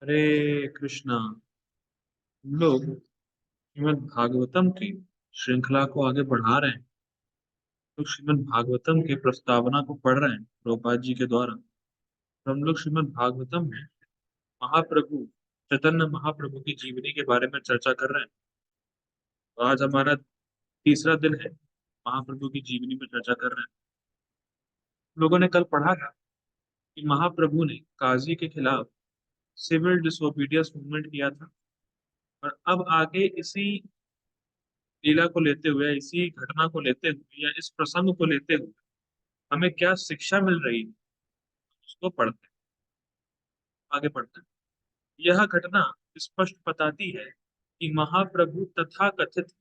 हरे कृष्णा। हम लोग श्रीमद् भागवतम की श्रृंखला को आगे बढ़ा रहे हैं। लोग श्रीमद् भागवतम के प्रस्तावना को पढ़ रहे हैं प्रभुपाद जी के द्वारा। तो हम लोग श्रीमद् भागवतम में महाप्रभु चैतन्य महाप्रभु की जीवनी के बारे में चर्चा कर रहे हैं। तो आज हमारा तीसरा दिन है, महाप्रभु की जीवनी में चर्चा कर रहे हैं। लोगों ने कल पढ़ा था कि महाप्रभु ने काजी के खिलाफ सिविल डिसोबीडियंस मूवमेंट किया था। और अब आगे इसी लीला को लेते हुए, इसी घटना को लेते हुए या इस प्रसंग को लेते हुए हमें क्या शिक्षा मिल रही है, उसको पढ़ते हैं। आगे पढ़ते हैं। यह घटना स्पष्ट बताती है कि महाप्रभु तथा कथित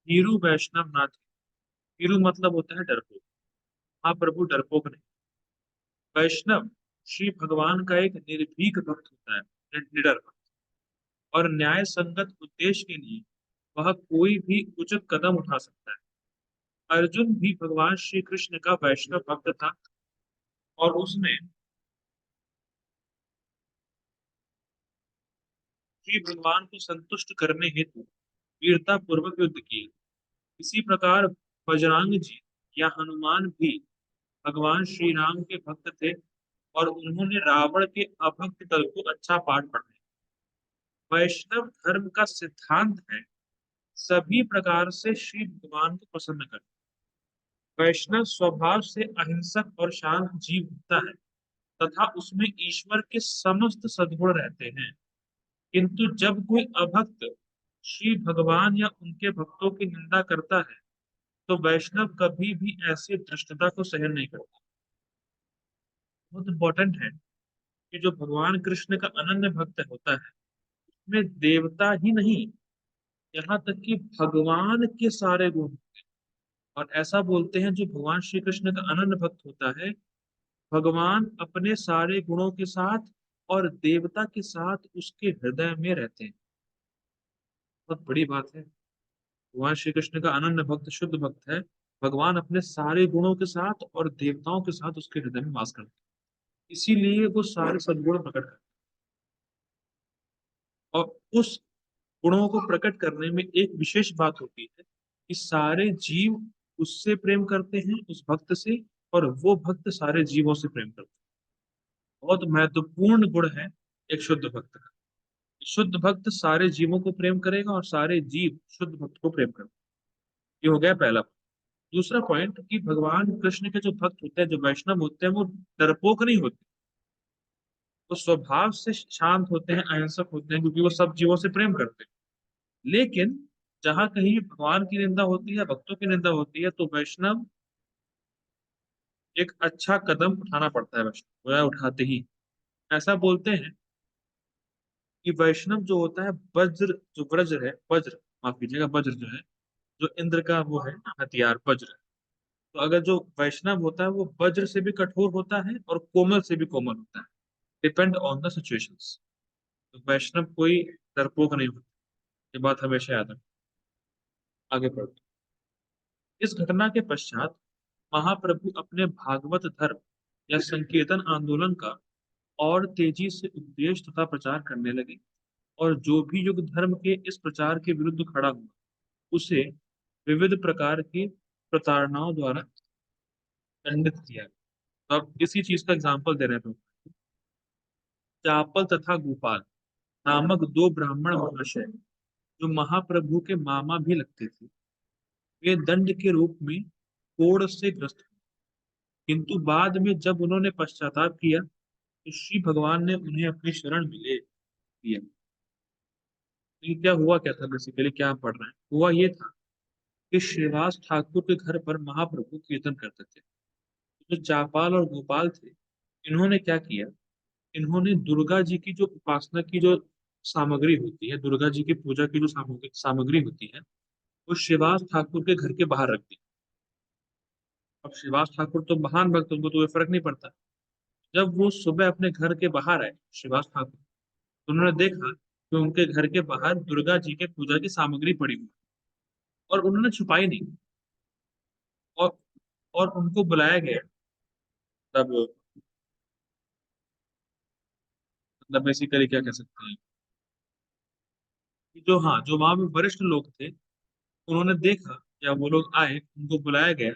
वीरु वैष्णव ना थे। वीरु मतलब होता है डरपोक। महाप्रभु डरपोक नहीं। वैष्णव श्री भगवान का एक निर्भीक भक्त होता है, निडर भक्त। और न्याय संगत उद्देश्य के लिए वह कोई भी उचित कदम उठा सकता है। अर्जुन भी भगवान श्री कृष्ण का वैष्णव भक्त था और उसने श्री भगवान को संतुष्ट करने हेतु वीरता पूर्वक युद्ध किया। इसी प्रकार बजरंग जी या हनुमान भी भगवान श्री राम के भक्त थे और उन्होंने रावण के अभक्त दल को अच्छा पाठ पढ़ाया। वैष्णव धर्म का सिद्धांत है सभी प्रकार से श्री भगवान को प्रसन्न करना। वैष्णव स्वभाव से अहिंसक और शांत जीव होता है तथा उसमें ईश्वर के समस्त सद्गुण रहते हैं। किंतु जब कोई अभक्त श्री भगवान या उनके भक्तों की निंदा करता है तो वैष्णव कभी भी ऐसी धृष्टता को सहन नहीं करता। बहुत इंपॉर्टेंट है कि जो भगवान कृष्ण का अनन्य भक्त होता है उसमें देवता ही नहीं, यहाँ तक कि भगवान के सारे गुण। और ऐसा बोलते हैं जो भगवान श्री कृष्ण का अनन्य भक्त होता है, भगवान अपने सारे गुणों के साथ और देवता के साथ उसके हृदय में रहते हैं। बहुत बड़ी बात है। भगवान श्री कृष्ण का अनन्य भक्त शुद्ध भक्त है। भगवान अपने सारे गुणों के साथ और देवताओं के साथ उसके हृदय में वास करते हैं। इसीलिए वो सारे सद्गुण प्रकट करते हैं। और उस गुणों को प्रकट करने में एक विशेष बात होती है कि सारे जीव उससे प्रेम करते हैं, उस भक्त से, और वो भक्त सारे जीवों से प्रेम करते हैं। बहुत महत्वपूर्ण गुण है एक शुद्ध भक्त का। शुद्ध भक्त सारे जीवों को प्रेम करेगा और सारे जीव शुद्ध भक्त को प्रेम करेंगे। ये हो गया पहला। दूसरा पॉइंट कि भगवान कृष्ण के जो भक्त होते हैं, जो वैष्णव होते हैं, वो डरपोक नहीं होते। वो स्वभाव से शांत होते हैं, अहिंसक होते हैं, क्योंकि वो सब जीवों से प्रेम करते हैं। लेकिन जहां कहीं भगवान की निंदा होती है, भक्तों की निंदा होती है, तो वैष्णव एक अच्छा कदम उठाना पड़ता है। वैष्णव वह उठाते ही ऐसा बोलते हैं कि वैष्णव जो होता है, वज्र जो वज्र है, वज्र, माफ कीजिएगा, वज्र जो है, जो इंद्र का वो है हथियार, वज्र। तो अगर जो वैष्णव होता है वो वज्र से भी कठोर होता है और कोमल से भी कोमल होता है। Depend on the situations. तो वैष्णव कोई डरपोक नहीं होता। ये बात हमेशा याद रखें। आगे बढ़ते हैं। इस घटना के पश्चात महाप्रभु अपने भागवत धर्म या संकीर्तन आंदोलन का और तेजी से उपदेश तथा प्रचार करने लगे। और जो भी युग धर्म के इस प्रचार के विरुद्ध खड़ा हुआ उसे विविध प्रकार की प्रताड़नाओं द्वारा दंडित किया गया। तो अब इसी चीज का एग्जाम्पल दे रहे हैं। चापल तथा गोपाल नामक दो ब्राह्मण महाशय, जो महाप्रभु के मामा भी लगते थे, वे दंड के रूप में कोढ़ से ग्रस्त हुए। किंतु बाद में जब उन्होंने पश्चाताप किया तो श्री भगवान ने उन्हें अपनी शरण में ले लिया। तो ये क्या हुआ, क्या था, बेसिकली क्या हम पढ़ रहे हैं, हुआ ये था कि श्रीवास ठाकुर के घर पर महाप्रभु कीर्तन करते थे। जो चापाल और गोपाल थे, इन्होंने क्या किया, इन्होंने दुर्गा जी की जो उपासना की जो सामग्री होती है, दुर्गा जी की पूजा की जो सामग्री सामग्री होती है, वो श्रीवास ठाकुर के घर के बाहर रख दी। अब श्रीवास ठाकुर तो महान भक्त, उनको तो ये फर्क नहीं पड़ता। जब वो सुबह अपने घर के बाहर आए श्रीवास ठाकुर, तो उन्होंने देखा कि उनके घर के बाहर दुर्गा जी के पूजा की सामग्री पड़ी हुई और उन्होंने छुपाई नहीं। और और उनको बुलाया गया। तब मतलब बेसिकली क्या कह सकते हैं कि जो, हाँ, जो वहां में वरिष्ठ लोग थे, उन्होंने देखा, या वो लोग आए, उनको बुलाया गया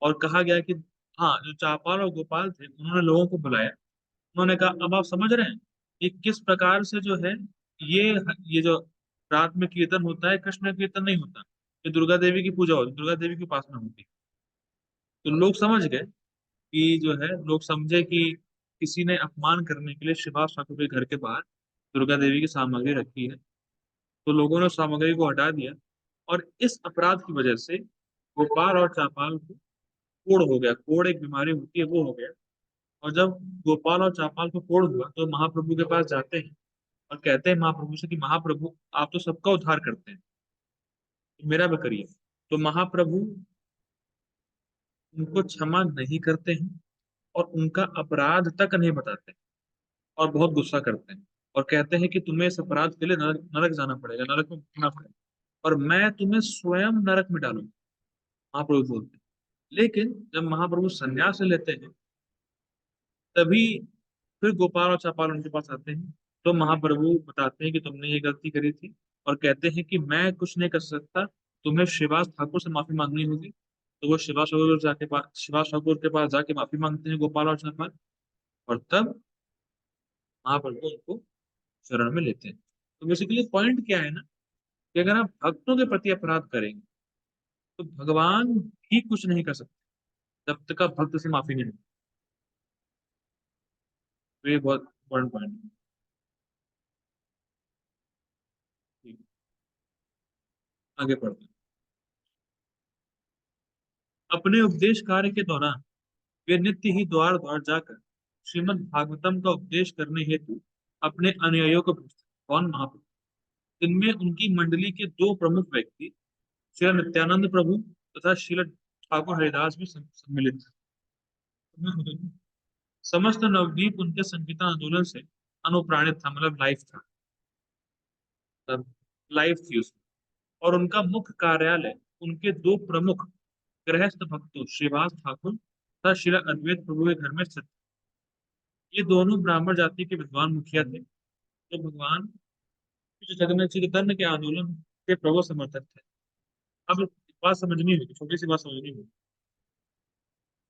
और कहा गया कि हाँ, जो चापाल और गोपाल थे उन्होंने लोगों को बुलाया। उन्होंने कहा अब आप समझ रहे हैं कि किस प्रकार से जो है ये ये जो रात में कीर्तन होता है, कृष्ण कीर्तन नहीं होता, ये दुर्गा देवी की पूजा होती है, दुर्गा देवी की उपासना होती है। तो लोग समझ गए कि जो है, लोग समझे कि किसी ने अपमान करने के लिए शिवास ठाकुर के घर के बाहर दुर्गा देवी की सामग्री रखी है। तो लोगों ने उस सामग्री को हटा दिया, और इस अपराध की वजह से गोपाल और चापाल को कोढ़ हो गया। कोढ़ एक बीमारी होती है, वो हो गया। और जब गोपाल और चापाल को कोढ़ हुआ तो महाप्रभु के पास जाते हैं और कहते हैं महाप्रभु से कि महाप्रभु, आप तो सबका उद्धार करते हैं, तो मेरा भी करिए। तो महाप्रभु उनको क्षमा नहीं करते हैं और उनका अपराध तक नहीं बताते, और बहुत गुस्सा करते हैं और कहते हैं कि तुम्हें इस अपराध के लिए नरक नरक जाना पड़ेगा, नरक में मरना पड़ेगा, और मैं तुम्हें स्वयं नरक में डालूंगा, महाप्रभु बोलते हैं। लेकिन जब महाप्रभु संन्यास लेते हैं, तभी फिर गोपाल और चापाल उनके पास आते हैं। तो महाप्रभु बताते हैं कि तुमने ये गलती करी थी, और कहते हैं कि मैं कुछ नहीं कर सकता, तुम्हें श्रीवास ठाकुर से माफी मांगनी होगी। तो वो शिवास ठाकुर के पास जाके माफी मांगते हैं गोपाल और चापाल, और तब महाप्रभु उनको शरण में लेते हैं। तो बेसिकली पॉइंट क्या है ना, कि अगर आप भक्तों के प्रति अपराध करेंगे तो भगवान भी कुछ नहीं कर सकते जब तक आप भक्त से माफी नहीं लेते। तो ये बहुत इंपॉर्टेंट पॉइंट है। आगे पढ़ते हैं। अपने उपदेश कार्य के दौरान वे नित्य ही द्वार द्वार जाकर श्रीमद् भागवतम का उपदेश करने हेतु अपने अनुयायियों को भेजते। कौन? महाप्रभु। इनमें उनकी मंडली के दो प्रमुख व्यक्ति श्री नित्यानंद प्रभु तथा श्रील ठाकुर हरिदास भी सम्मिलित थे। समस्त नवद्वीप उनके संकीर्तन आंदोलन से अनुप्राणित था, मतलब लाइफ था, मतलब लाइफ थी उसमें। और उनका मुख्य कार्यालय उनके दो प्रमुख गृहस्थ भक्तों श्रीवास ठाकुर तथा श्री अद्वैत प्रभु के घर में स्थित। ये दोनों ब्राह्मण जाति के विद्वान मुखिया थे, जो भगवान श्री जगन्नाथ चैतन्य के आंदोलन के प्रबल समर्थक थे। अब एक बात समझनी होगी, छोटी सी बात समझनी होगी।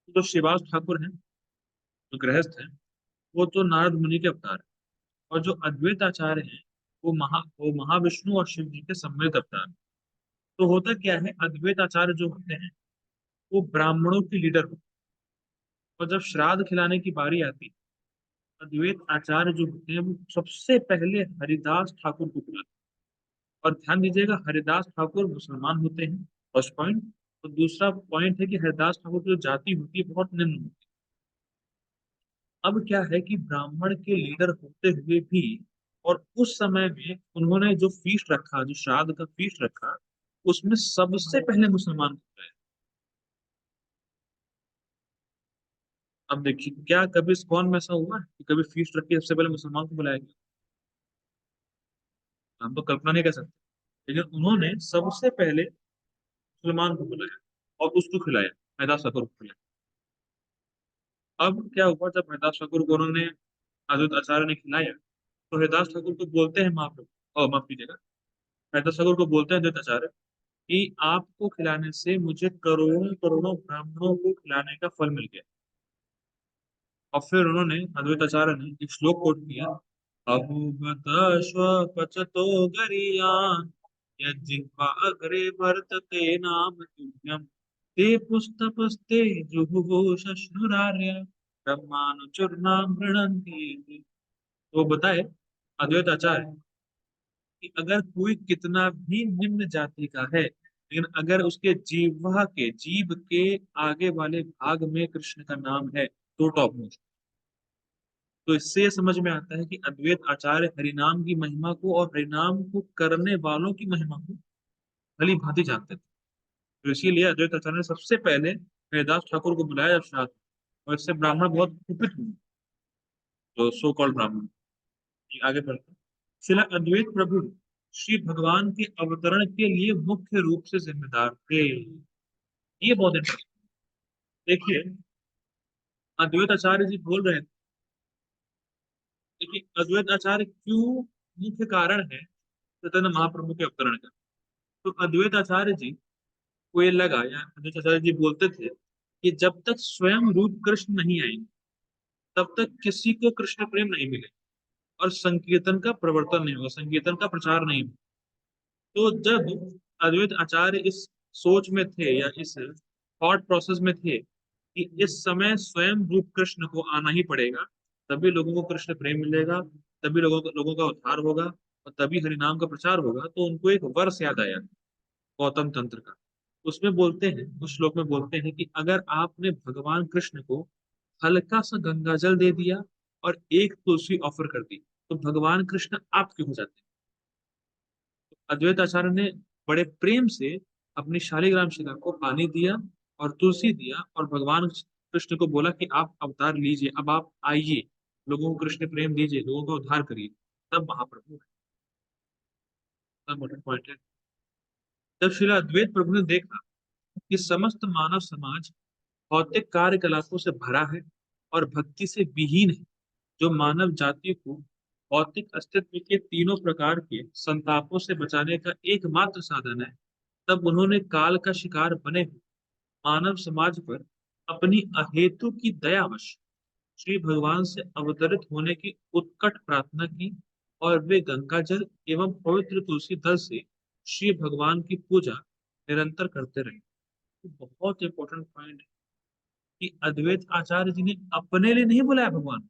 जो श्रीवास ठाकुर हैं, जो गृहस्थ हैं, वो तो नारद मुनि के अवतार हैं। और जो अद्वैत आचार्य हैं, वो महाविष्णु और शिव जी के सम्मिलित अवतार हैं। तो होता क्या है, अद्वैत आचार्य जो होते हैं, वो ब्राह्मणों की लीडर होते हैं। और जब श्राद्ध खिलाने की बारी आती है, अद्वैत आचार्य जो होते हैं वो सबसे पहले हरिदास ठाकुर को बुलाते हैं। और ध्यान दीजिएगा, हरिदास ठाकुर मुसलमान होते हैं, फर्स्ट पॉइंट। तो दूसरा पॉइंट है कि हरिदास ठाकुर की जो जाति होती है बहुत निम्न होती है। अब क्या है कि ब्राह्मण के लीडर होते हुए भी, और उस समय में उन्होंने जो फीस्ट रखा, जो श्राद्ध का फीस्ट रखा, उसमें सबसे पहले मुसलमान को गए। अब देखिए, क्या कभी कौन में ऐसा हुआ है कि कभी फीस्ट रख के सबसे पहले मुसलमान को बुलाया गया? हम तो कल्पना नहीं कर सकते, लेकिन उन्होंने सबसे पहले मुसलमान को बुलाया और उसको खिलाया, मैदा शक्कर को खिलाया। अब क्या हुआ, जब हरदास ठाकुर को उन्होंने हजरत आचार्य ने खिलाया, तो हरदास ठाकुर को बोलते हैं महाप्रभु, और माफ कीजिएगा, हरदास ठाकुर को बोलते हैं हजरत आचार्य कि आपको खिलाने से मुझे करोड़ों करोड़ों ब्राह्मणों को खिलाने का फल मिल गया। और फिर उन्होंने, अद्वैत आचार्य ने एक श्लोक कोट किया, अभूवत पचतो गरियान यज्जिह्वा अग्रे वर्तते नाम तुभ्यं ते पुस्तपस्ते जुहुः शश्नुरार्य ब्रह्मानुचूर्णां गृह्णन्ति। तो बताए अद्वैत आचार्य कि अगर कोई कितना भी निम्न जाति का है, लेकिन अगर उसके जीव के आगे वाले भाग में कृष्ण का नाम है, तो टॉप मोस्ट। तो इससे ये समझ में आता है कि अद्वैत आचार्य हरिनाम की महिमा को और हरिनाम को करने वालों की महिमा को भली भांति जानते थे। तो इसीलिए अद्वैत आचार्य ने सबसे पहले हरिदास ठाकुर को बुलाया श्राद्ध। और इससे ब्राह्मण बहुत कुपित हुए, तो सो कॉल्ड ब्राह्मण। आगे बढ़ते हैं। श्रील अद्वैत प्रभु श्री भगवान के अवतरण के लिए मुख्य रूप से जिम्मेदार थे। ये बहुत इंटरेस्टिंग। देखिए, अद्वैत आचार्य जी बोल रहे थे देखिए अद्वैत आचार्य क्यों मुख्य कारण है चैतन्य महाप्रभु के अवतरण का। तो अद्वैत आचार्य जी को ये लगा, या अद्वैत आचार्य जी बोलते थे कि जब तक स्वयं रूप कृष्ण नहीं आएंगे तब तक किसी को कृष्ण प्रेम नहीं मिले और संकीर्तन का प्रवर्तन नहीं होगा, संकीर्तन का प्रचार नहीं होगा। तो जब अद्वैत आचार्य इस सोच में थे या इस थॉट प्रोसेस में थे कि इस समय स्वयं रूप कृष्ण को आना ही पड़ेगा, तभी लोगों को कृष्ण प्रेम मिलेगा, तभी लोगों का उद्धार होगा और तभी हरिनाम का प्रचार होगा, तो उनको एक वर्ष याद आया गौतम तंत्र का। उसमें बोलते हैं, उस श्लोक में बोलते हैं कि अगर आपने भगवान कृष्ण को हल्का सा गंगा जल दे दिया और एक तुलसी ऑफर कर दी, तो भगवान कृष्ण आपके हो जाते हैं। अद्वैत आचार्य ने बड़े प्रेम से अपनी शालिग्राम शिला को पानी दिया और तुलसी दिया और भगवान कृष्ण को बोला कि आप अवतार लीजिए, अब आप आइए, लोगों को कृष्ण प्रेम दीजिए, लोगों का उद्धार करिए। तब महाप्रभु है। तब मोटा पॉइंट है। जब श्री अद्वैत प्रभु ने देखा कि समस्त मानव समाज भौतिक कार्यकलापों से भरा है और भक्ति से विहीन है, जो मानव जाति को भौतिक अस्तित्व के तीनों प्रकार के संतापों से बचाने का एकमात्र साधन है, तब उन्होंने काल का शिकार बने हुए मानव समाज पर अपनी अहेतु की दयावश श्री भगवान से अवतरित होने की उत्कट प्रार्थना की और वे गंगा जल एवं पवित्र तुलसी दल से श्री भगवान की पूजा निरंतर करते रहे। तो बहुत इंपॉर्टेंट पॉइंट है कि अद्वैत आचार्य जी ने अपने लिए नहीं बुलाया भगवान,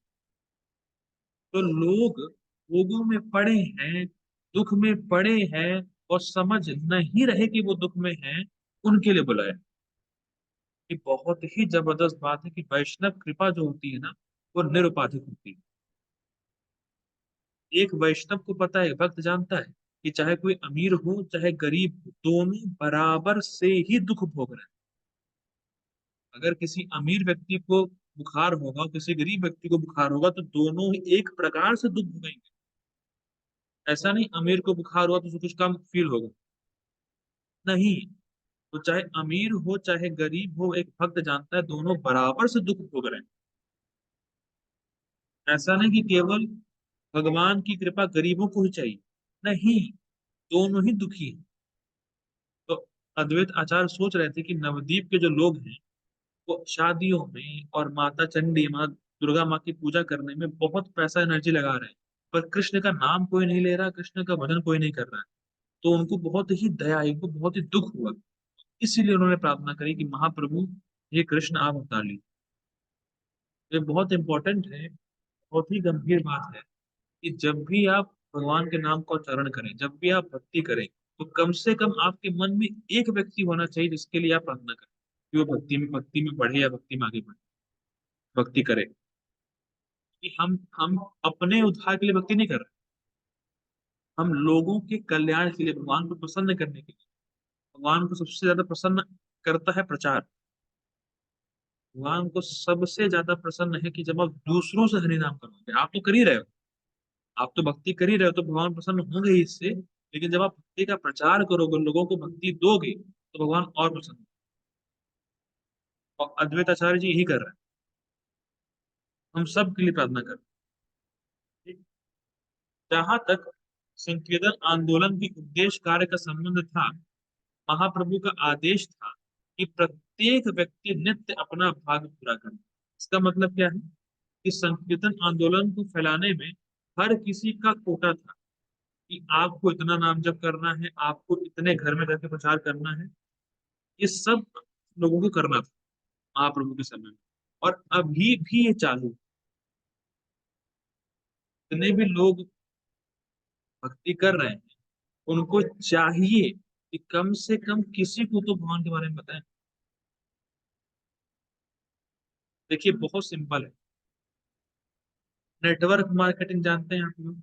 तो लोगों में पड़े हैं, दुख में पड़े हैं और समझ नहीं रहे कि वो दुख में हैं, उनके लिए बुलाया। ये बहुत ही जबरदस्त बात है कि वैष्णव कृपा जो होती है ना, वो निरुपाधिक होती है। एक वैष्णव को पता है, भक्त जानता है कि चाहे कोई अमीर हो चाहे गरीब हो, दोनों बराबर से ही दुख भोग रहे हैं। अगर किसी अमीर व्यक्ति को बुखार होगा, किसी गरीब व्यक्ति को बुखार होगा, तो दोनों ही एक प्रकार से दुख भोगेंगे। ऐसा नहीं अमीर को बुखार हुआ तो उसे कुछ कम फील होगा, नहीं। तो चाहे अमीर हो चाहे गरीब हो, एक भक्त जानता है दोनों बराबर से दुख भोग रहे हैं। ऐसा नहीं कि केवल भगवान की कृपा गरीबों को ही चाहिए, नहीं, दोनों ही दुखी हैं। तो अद्वैत आचार्य सोच रहे थे कि नवद्वीप के जो लोग हैं वो शादियों में और माता चंडी, माँ दुर्गा माँ की पूजा करने में बहुत पैसा एनर्जी लगा रहे हैं, पर कृष्ण का नाम कोई नहीं ले रहा, कृष्ण का भजन कोई नहीं कर रहा है। तो उनको बहुत ही दया आई, उनको बहुत ही दुख हुआ। इसीलिए उन्होंने प्रार्थना करी कि महाप्रभु, ये कृष्ण आप अवतार लीजिए। ये बहुत इंपॉर्टेंट है, बहुत ही गंभीर बात है कि जब भी आप भगवान के नाम का उच्चारण करें, जब भी आप भक्ति करें, तो कम से कम आपके मन में एक व्यक्ति होना चाहिए जिसके लिए आप प्रार्थना करें कि वो भक्ति में बढ़े या भक्ति में आगे बढ़े, भक्ति करे। कि हम अपने उद्धार के लिए भक्ति नहीं कर रहे, हम लोगों के कल्याण के लिए, भगवान को प्रसन्न करने के लिए। भगवान को सबसे ज्यादा प्रसन्न करता है प्रचार। भगवान को सबसे ज्यादा प्रसन्न है कि जब आप दूसरों से हरि नाम करोगे, आप तो कर ही रहे हो, आप तो भक्ति कर ही रहे हो, तो भगवान प्रसन्न होंगे ही इससे। लेकिन जब आप भक्ति का प्रचार करोगे, लोगों को भक्ति दोगे, तो भगवान और प्रसन्न होंगे। और अद्वैत आचार्य जी यही कर रहे हैं, हम सब के लिए प्रार्थना कर रहे हैं। जहां तक संकीर्तन आंदोलन की उद्देश्य कार्य का संबंध था, महाप्रभु का आदेश था कि प्रत्येक व्यक्ति नित्य अपना भाग पूरा करे। इसका मतलब क्या है कि संकीर्तन आंदोलन को फैलाने में हर किसी का कोटा था कि आपको इतना नाम जप करना है, आपको इतने घर में जाके प्रचार करना है। ये सब लोगों को करना था महाप्रभु के समय में, और अभी भी ये चालू है। जितने भी लोग भक्ति कर रहे हैं, उनको चाहिए कि कम से कम किसी को तो भगवान के बारे में बताएं। देखिए बहुत सिंपल है, नेटवर्क मार्केटिंग जानते हैं आप लोग।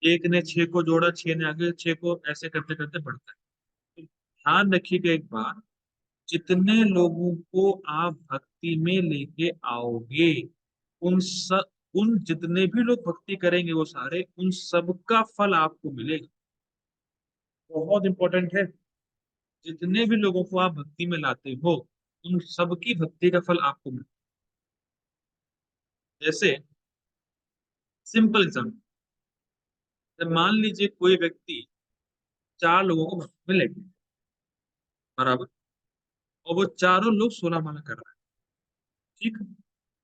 एक ने छह को जोड़ा, छह ने आगे, छह को ऐसे करते करते बढ़ता है। तो ध्यान रखिएगा एक बार, जितने लोगों को आप भक्ति में लेके आओगे, उन सब, उन जितने भी लोग भक्ति करेंगे वो सारे, उन सबका फल आपको मिलेगा। बहुत इंपॉर्टेंट है, जितने भी लोगों को आप भक्ति में लाते हो, उन सबकी भक्ति का फल आपको मिलेगा। जैसे सिंपल एग्जाम्पल, मान लीजिए कोई व्यक्ति चार लोगों को भक्त में लेके, बराबर, और वो चारों लोग 16 माला कर रहे हैं, ठीक।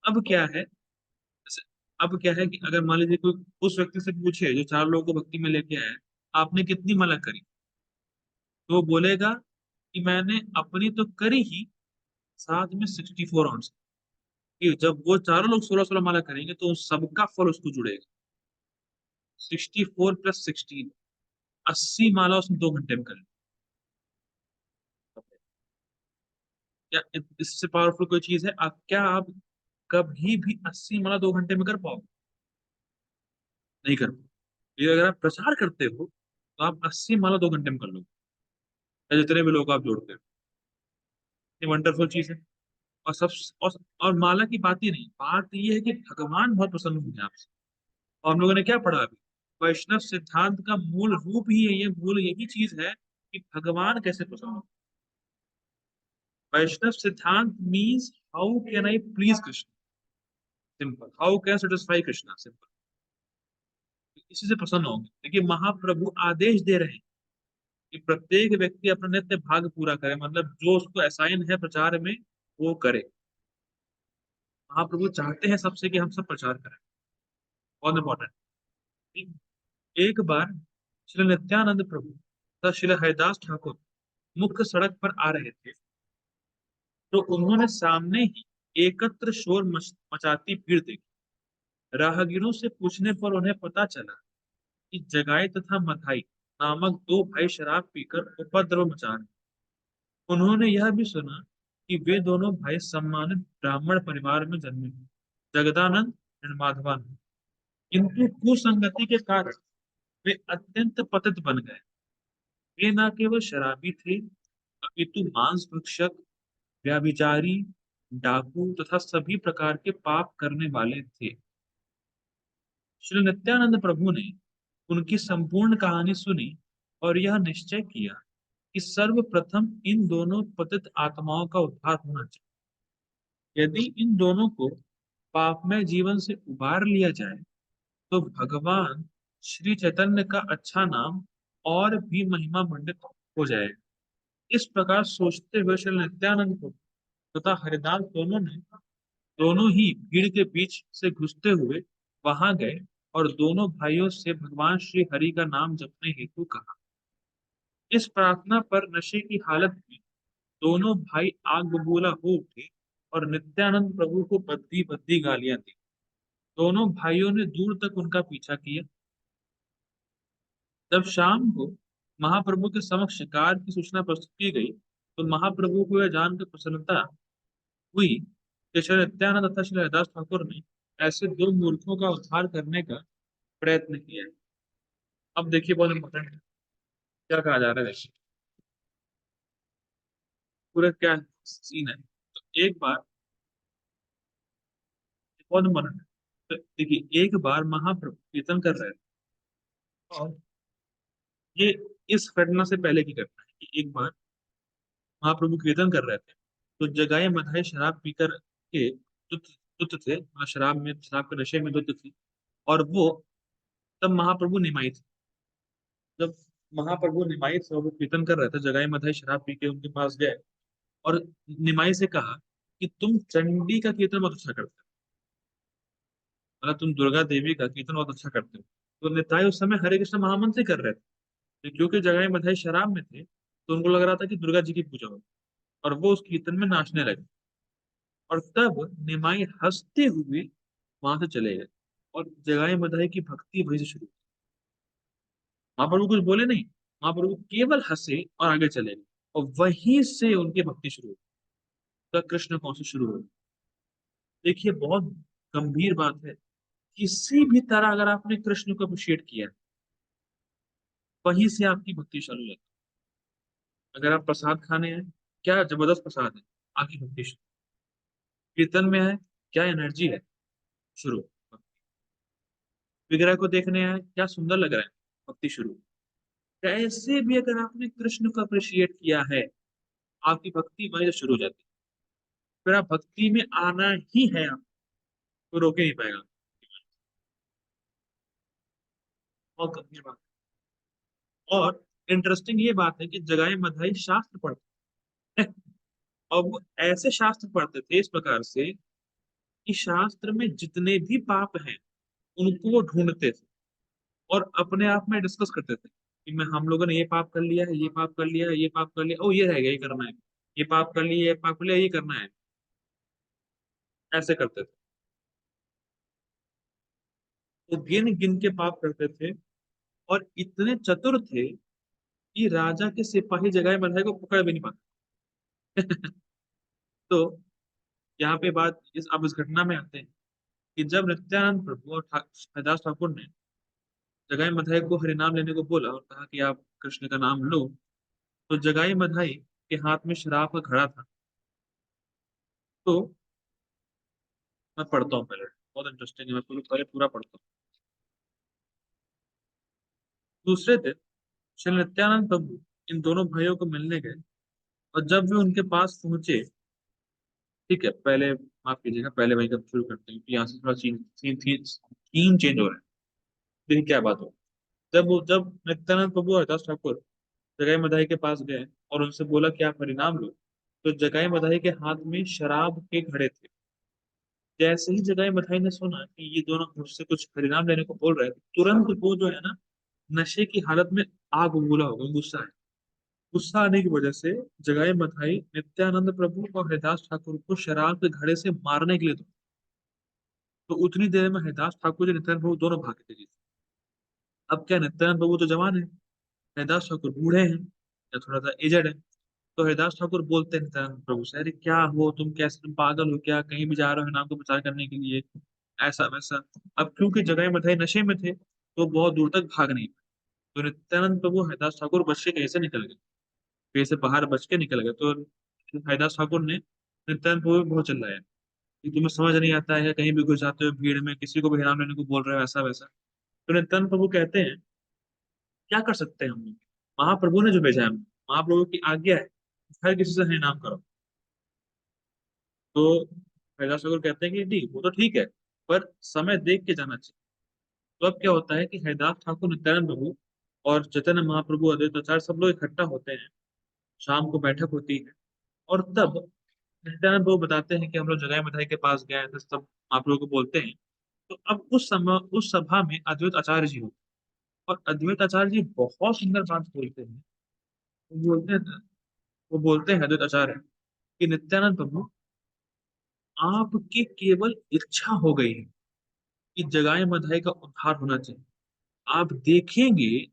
अब क्या है, जैसे, अब क्या है कि अगर मान लीजिए कोई उस व्यक्ति से पूछे जो चार लोगों को भक्ति में लेके आया है, आपने कितनी माला करी, तो वो बोलेगा कि मैंने अपनी तो करी ही, साथ में 64 आउंस, कि जब वो चारों लोग 16 16 माला करेंगे तो उन सबका फल उसको जुड़ेगा। 64 + 16, 80 माला उसने 2 घंटे में कर ली। क्या इससे पावरफुल कोई चीज है? आप क्या आप कभी भी 80 माला 2 घंटे में कर पाओगे? नहीं कर पाओगे। ये अगर आप प्रचार करते हो तो आप 80 माला 2 घंटे में कर लोगे, या जितने भी लोग आप जोड़ते हो। ये वंडरफुल चीज है। और सब, और माला की बात ही नहीं, बात ये है कि भगवान बहुत प्रसन्न होंगे आपसे। और हम लोगों ने क्या पढ़ा अभी, वैष्णव सिद्धांत का मूल रूप ही है, ये मूल यही चीज है कि भगवान कैसे प्रसन्न हो। वैष्णव सिद्धांत means how can I please Krishna, simple, how can satisfy Krishna, simple. इसी से प्रसन्न होंगे। देखिए महाप्रभु आदेश दे रहे हैं कि प्रत्येक व्यक्ति अपना नित्य भाग पूरा करे, मतलब जो उसको असाइन है प्रचार में वो करे। महाप्रभु चाहते हैं सबसे कि हम सब प्रचार करें, बहुत इंपॉर्टेंट। एक बार श्री नित्यानंद प्रभु तथा श्री हरिदास ठाकुर मुख्य सड़क पर आ रहे थे, तो उन्होंने सामने ही एकत्र शोर मचाती भीड़ देखी। राहगीरों से पूछने पर उन्हें पता चला कि जगाई तथा मथाई नामक दो भाई शराब पीकर उपद्रव मचा रहे। उन्होंने यह भी सुना कि वे दोनों भाई सम्मानित ब्राह्मण परिवार में जन्मे थे, जगदानंद एंड माधवानंद, किंतु कुसंगति के कारण वे अत्यंत पतित बन गए। वे न केवल शराबी थे, अपितु मांस भक्षक, व्यभिचारी, डाकू तथा सभी प्रकार के पाप करने वाले थे। श्री नित्यानंद प्रभु ने उनकी संपूर्ण कहानी सुनी और यह निश्चय किया कि सर्वप्रथम इन दोनों पतित आत्माओं का उद्धार होना चाहिए। यदि इन दोनों को पापमय जीवन से उबार लिया जाए तो भगवान श्री चैतन्य का अच्छा नाम और भी महिमा मंडित हो जाएगा। इस प्रकार सोचते हुए श्री नित्यानंद को तथा हरिदास दोनों ही भीड़ के बीच से घुसते हुए वहां गए और दोनों भाइयों से भगवान श्री हरि का नाम जपने हेतु कहा। इस प्रार्थना पर नशे की हालत में दोनों भाई आग बबूला हो उठे और नित्यानंद प्रभु को बद्दी बद्दी गालियां दी। दोनों भाइयों ने दूर तक उनका पीछा किया। जब शाम को महाप्रभु के समक्ष शिकार की सूचना प्रस्तुत की गई तो महाप्रभु को यह जानकर प्रसन्नता हुई कि श्री नित्यानंद तथा श्री हरिदास ठाकुर ने ऐसे दो मूर्खों का उद्धार करने का प्रयत्न किया है। अब देखिए बहुत इंपॉर्टेंट है, क्या कहा जा रहा है, देखिए पूरा क्या सीन है। तो एक बार, बहुत इंपॉर्टेंट है, तो देखिए एक बार महाप्रभु कीर्तन कर रहे थे, और ये इस घटना से पहले की घटना है कि एक बार महाप्रभु कीर्तन कर रहे थे, तो जगाए मधाए शराब पीकर के दुत दुत थे, शराब में, शराब के नशे में दुत थी। और वो, तब महाप्रभु निमाई थे। जब महाप्रभु निमाई थे और वो कीर्तन कर रहे थे, जगाए मधाई शराब पी के उनके पास गए और निमाई से कहा कि तुम चंडी का कीर्तन बहुत अच्छा करते हो, मतलब तुम दुर्गा देवी का कीर्तन बहुत अच्छा करते हो। तो निताई उस समय हरे कृष्ण महामंत्र ही कर रहे थे, क्योंकि जगाई मधाई शराब में थे तो उनको लग रहा था कि दुर्गा जी की पूजा हो, और वो उस कीर्तन में नाचने लगे। और तब निमाई हंसते हुए वहां से चले गए, और जगाई मधाई की भक्ति वहीं से शुरू हुई। महाप्रभु कुछ बोले नहीं, महाप्रभु केवल हंसे और आगे चले गए, और वहीं से उनकी भक्ति शुरू हुई। तो कृष्ण कौन से शुरू हुई। देखिए बहुत गंभीर बात है, किसी भी तरह अगर आपने कृष्ण को अप्रिशिएट किया, वहीं से आपकी भक्ति चालू है। अगर आप प्रसाद खाने हैं, क्या जबरदस्त प्रसाद है, आपकी भक्ति शुरू। कीर्तन में है, क्या एनर्जी है, शुरू। विग्रह को देखने आए, क्या सुंदर लग रहा है, भक्ति शुरू। कैसे भी अगर आपने कृष्ण को अप्रिशिएट किया है, आपकी भक्ति वहीं से शुरू हो जाती है। फिर आप भक्ति में आना ही है, आप तो रोके नहीं पाएगा। बहुत गंभीर बात है। और इंटरेस्टिंग ये बात है कि जगाई मधाई शास्त्र पढ़ते हैं। और वो ऐसे शास्त्र पढ़ते थे इस प्रकार से कि शास्त्र में जितने भी पाप हैं उनको वो ढूंढते थे और अपने आप में डिस्कस करते थे कि मैं हम लोगों ने ये पाप कर लिया है, ये पाप कर लिया है, ये पाप कर लिया, ओ ये रह गया, ये करना है, ये पाप कर लिया, ये पाप कर लिया, ये करना है। ऐसे करते थे। तो गिन गिन के पाप करते थे और इतने चतुर थे कि राजा के सिपाही जगाए मधाई को पकड़ भी नहीं पाते। तो यहाँ पे बात अब इस घटना में आते हैं कि जब नित्यानंद प्रभु और हरिदास ठाकुर ने जगाई मधाई को हरिनाम लेने को बोला और कहा कि आप कृष्ण का नाम लो, तो जगाई मधाई के हाथ में शराब का घड़ा था। तो मैं पढ़ता हूँ पहले, बहुत इंटरेस्टिंग है, मैं पहले पूरा पढ़ता हूँ। दूसरे दिन श्री नित्यानंद प्रभु इन दोनों भाइयों को मिलने गए और जब वे उनके पास पहुंचे, ठीक है पहले माफ कीजिएगा, पहले वहीं का शुरू करते हैं कि यहाँ से थोड़ा सीन सीन सीन चेंज हो रहा है। देखिए क्या बात हो। जब नित्यानंद प्रभु और हरदास ठाकुर जगाई मदाही के पास गए और उनसे बोला कि आप हरिनाम लो, तो जगाई मदाही के हाथ में शराब के घड़े थे। जैसे ही जगाई मदाही ने सुना कि ये दोनों मुझसे कुछ हरिनाम लेने को बोल रहे हैं, तुरंत वो जो है ना, नशे की हालत में आग उबूला हो गया, गुस्सा है। गुस्सा आने की वजह से जगाई मथाई नित्यानंद प्रभु और हरिदास ठाकुर को शराब के घड़े से मारने के लिए दौड़े। तो उतनी देर में हरिदास ठाकुर जी नित्यानंद प्रभु दोनों भागे थे। अब क्या, नित्यानंद प्रभु तो जवान है, हरिदास ठाकुर बूढ़े हैं या थोड़ा सा एजड है। तो हरिदास ठाकुर बोलते हैं नित्यानंद प्रभु से, अरे क्या हो तुम, कैसे तुम पागल हो क्या, कहीं भी जा रहे हो नाम को प्रचार करने के लिए, ऐसा वैसा। अब क्योंकि जगाई मथाई नशे में थे तो बहुत दूर तक भाग नहीं पाए। तो नित्यानंद प्रभु हरिदास ठाकुर बच के कहीं से निकल गए, कहीं से बाहर बच के निकल गए। तो हरिदास ठाकुर ने नित्यानंद प्रभु पे बहुत चिल्लाया कि तुम्हें समझ नहीं आता है, कहीं भी घुस जाते हो भीड़ में, किसी को भी इनाम लेने को बोल रहे हो, ऐसा वैसा। तो नित्यानंद प्रभु कहते हैं क्या कर सकते हैं हम लोग, महाप्रभु ने जो भेजा है, महाप्रभु की आज्ञा है, हर किसी से इनाम करो। तो हरिदास ठाकुर कहते हैं कि नहीं वो तो ठीक है, पर समय देख के जाना चाहिए। तो अब क्या होता है कि हरिदास ठाकुर, नित्यानंद प्रभु और चैतन्य महाप्रभु, अद्वैत आचार्य सब लोग इकट्ठा होते हैं। शाम को बैठक होती है और तब नित्यानंद प्रभु बताते हैं कि हम लोग जगाई मथाई के पास गए थे, सब महाप्रभु को बोलते हैं। तो अब उस समय उस सभा में अद्वैत आचार्य जी होते हैं और अद्वैत आचार्य जी बहुत सुंदर बात बोलते हैं। वो बोलते हैं अद्वैत आचार्य कि नित्यानंद प्रभु, आपकी केवल इच्छा हो गई है कि जगाई मधाई का उद्धार होना चाहिए। आप देखेंगे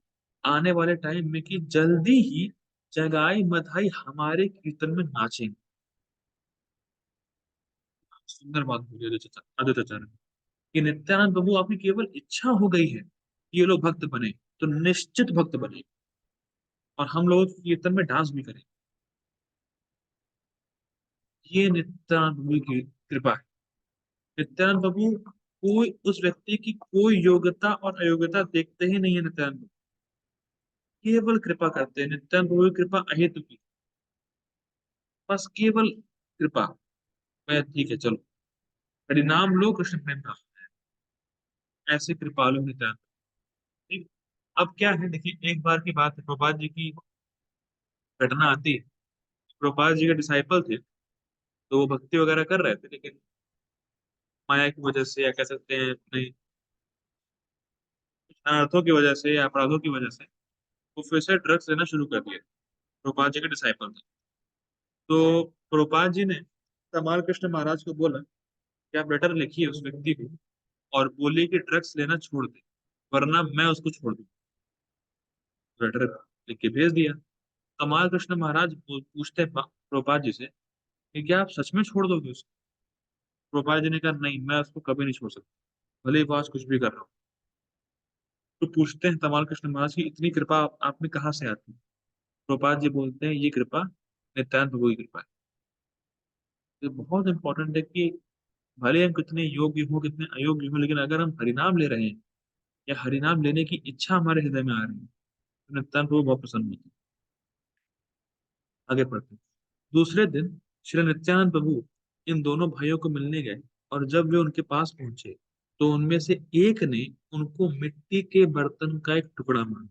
आने वाले टाइम में कि जल्दी ही जगाई मधाई हमारे कीर्तन में नाचेंगे। सुंदर बात बोली अद्वैत आचार्य कि नित्यानंद प्रभु, आपकी केवल इच्छा हो गई है कि ये लोग भक्त बने, तो निश्चित भक्त बने और हम लोग कीर्तन में डांस भी करें। ये नित्यानंद प्रभु की कृपा है। नित्यानंद प्रभु कोई उस व्यक्ति की कोई योग्यता और अयोग्यता देखते ही नहीं है। नित्यानंद प्रभु केवल कृपा करते हैं, नित्यानंद प्रभु की कृपा अहेतु की, बस केवल कृपा। मैं ठीक है चलो, हरिनाम लो कृष्ण प्रेम प्राप्त है। ऐसे कृपालु नित्यानंद। ठीक। अब क्या है, देखिए एक बार की बात है, प्रभुपाद जी की घटना आती है। प्रभुपाद जी के डिसाइपल थे, तो वो भक्ति वगैरह कर रहे थे, लेकिन माया की वजह से या कह सकते हैं अपने अनर्थों की वजह से या अपराधों की वजह से वो फिर से ड्रग्स लेना शुरू कर दिया। प्रभुपाद जी के डिसाइपल थे। तो प्रभुपाद जी ने तमाल कृष्ण महाराज को बोला कि आप लेटर लिखिए उस व्यक्ति को और बोलिए कि ड्रग्स लेना छोड़ दे, वरना मैं उसको छोड़ दूँ। लेटर लिख के भेज दिया। तमाल कृष्ण महाराज पूछते हैं प्रभुपाद जी से कि क्या आप सच में छोड़ दोगे उसको। प्रभुपाद जी ने कहा नहीं, मैं उसको कभी नहीं छोड़ सकता, भले ही वो आज कुछ भी कर रहा हूँ। तो पूछते हैं तमाल कृष्ण महाराज की इतनी कृपा आप में कहाँ से आती है। प्रभुपाद जी बोलते हैं ये कृपा नित्यानंद प्रभु की कृपा है। तो बहुत इंपॉर्टेंट है कि भले हम कितने योग्य हो कितने अयोग्य हो, लेकिन अगर हम हरिनाम ले रहे हैं या हरिनाम लेने की इच्छा हमारे हृदय में आ रही है, तो नित्यानंद प्रभु बहुत प्रसन्न होते हैं। आगे पढ़ते हैं। दूसरे दिन श्री नित्यानंद प्रभु इन दोनों भाइयों को मिलने गए और जब वे उनके पास पहुंचे, तो उनमें से एक ने उनको मिट्टी के बर्तन का एक टुकड़ा मारा,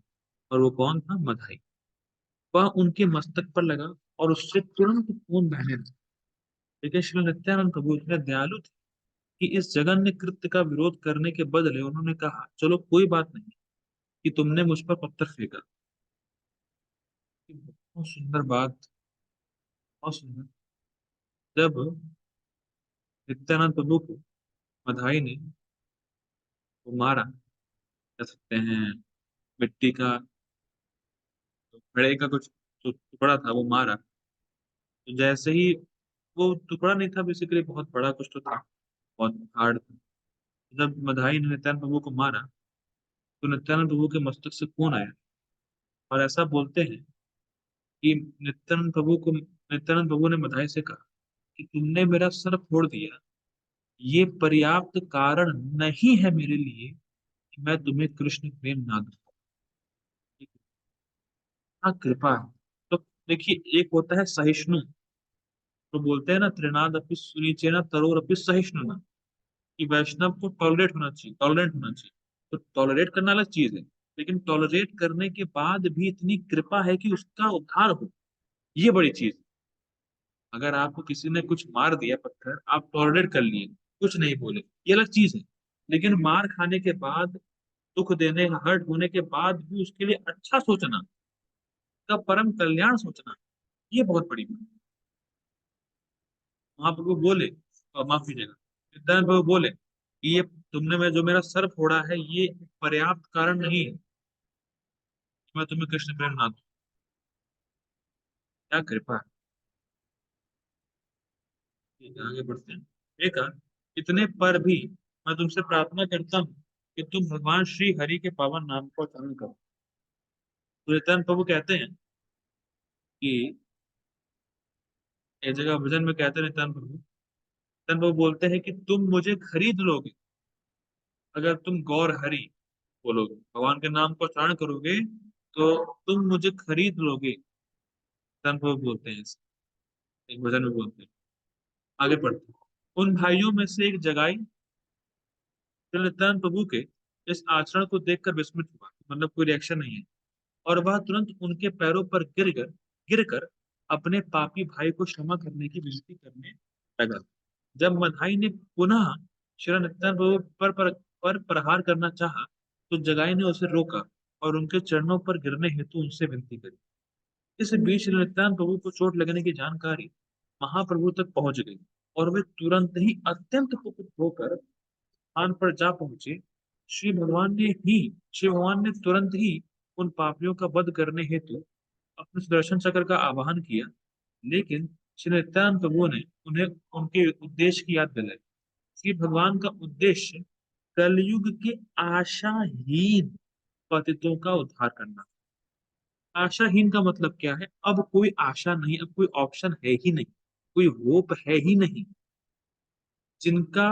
और वो कौन था? मधाई। वह उनके मस्तक पर लगा और उससे तुरंत खून बहने लगा। लेकिन श्री नित्यानंद प्रभु इतने दयालु थे कि इस जघन्य कृत्य का विरोध करने के बदले उन्होंने कहा, चलो कोई बात नहीं कि तुमने मुझ पर पत्थर फेंका। बहुत सुंदर बात, बहुत सुंदर। जब नित्यानंद प्रभु को मधाई ने वो मारा, कह सकते हैं मिट्टी का, घड़े का कुछ जो टुकड़ा था वो मारा, तो जैसे ही वो टुकड़ा नहीं था, बेसिकली बहुत बड़ा कुछ तो था, बहुत हार्ड था। जब मधाई ने नित्यानंद प्रभु को मारा, तो नित्यानंद प्रभु के मस्तक से खून आया। और ऐसा बोलते हैं कि नित्यानंद प्रभु ने मधाई से कहा कि तुमने मेरा सर फोड़ दिया, ये पर्याप्त कारण नहीं है मेरे लिए कि मैं तुम्हें कृष्ण प्रेम ना दूं। हाँ, कृपा है। तो देखिए, एक होता है सहिष्णु, तो बोलते हैं ना, त्रिनाद अपि सुनिचेना तरोर अपि सहिष्णु, कि वैष्णव को टॉलरेट होना चाहिए। तो टॉलरेट करना अलग चीज है, लेकिन टॉलरेट करने के बाद भी इतनी कृपा है कि उसका उद्धार हो, ये बड़ी चीज है। अगर आपको किसी ने कुछ मार दिया पत्थर, आप टॉलरेट कर लिए, कुछ नहीं बोले, ये अलग चीज है। लेकिन मार खाने के बाद, दुख देने, हर्ट होने के बाद भी उसके लिए अच्छा सोचना, उसका परम कल्याण सोचना, ये बहुत बड़ी बात है। महाप्रभु बोले, और माफ कीजिएगा, नित्यानंद प्रभु बोले कि ये तुमने जो मेरा सर फोड़ा है, ये पर्याप्त कारण नहीं है कि मैं तुम्हें कृष्ण प्रेम ना दूं। क्या कृपा है। ठीक है, आगे बढ़ते हैं। एक, इतने पर भी मैं तुमसे प्रार्थना करता हूँ कि तुम भगवान श्री हरि के पावन नाम को उच्चारण करो। तो नित्यानंद प्रभु कहते हैं कि एक जगह भजन में कहते हैं नित्यानंद प्रभु बोलते हैं कि तुम मुझे खरीद लोगे अगर तुम गौर हरि बोलोगे, भगवान के नाम को उच्चारण करोगे, तो तुम मुझे खरीद लोगे। नित्यानंद प्रभु बोलते हैं ऐसे, एक भजन में बोलते हैं। आगे पढ़ते हैं। उन भाइयों में से एक जगाई श्री नित्यानंद प्रभु के इस आचरण को देखकर विस्मित हुआ, मतलब कोई रिएक्शन नहीं है, और वह तुरंत उनके पैरों पर गिरकर अपने पापी भाई को क्षमा करने की विनती करने लगा। जब मधाई ने पुनः श्री नित्यानंद प्रभु पर प्रहार करना चाहा, तो जगाई ने उसे रोका और उनके चरणों पर गिरने हेतु उनसे विनती करी। इस बीच श्री नित्यानंद प्रभु को चोट लगने की जानकारी महाप्रभु तक पहुंच गई, और वे तुरंत ही अत्यंत कुपित होकर स्थान पर जा पहुंचे। श्री भगवान ने तुरंत ही उन पापियों का वध करने हेतु अपने सुदर्शन चक्र का आवाहन किया। लेकिन श्री नित्यानंद प्रभु ने उन्हें उनके उद्देश्य की याद दिलाई कि भगवान का उद्देश्य कलयुग के आशाहीन पतितों का उद्धार करना। आशाहीन का मतलब क्या है? अब कोई आशा नहीं, अब कोई ऑप्शन है ही नहीं, कोई होप है ही नहीं, जिनका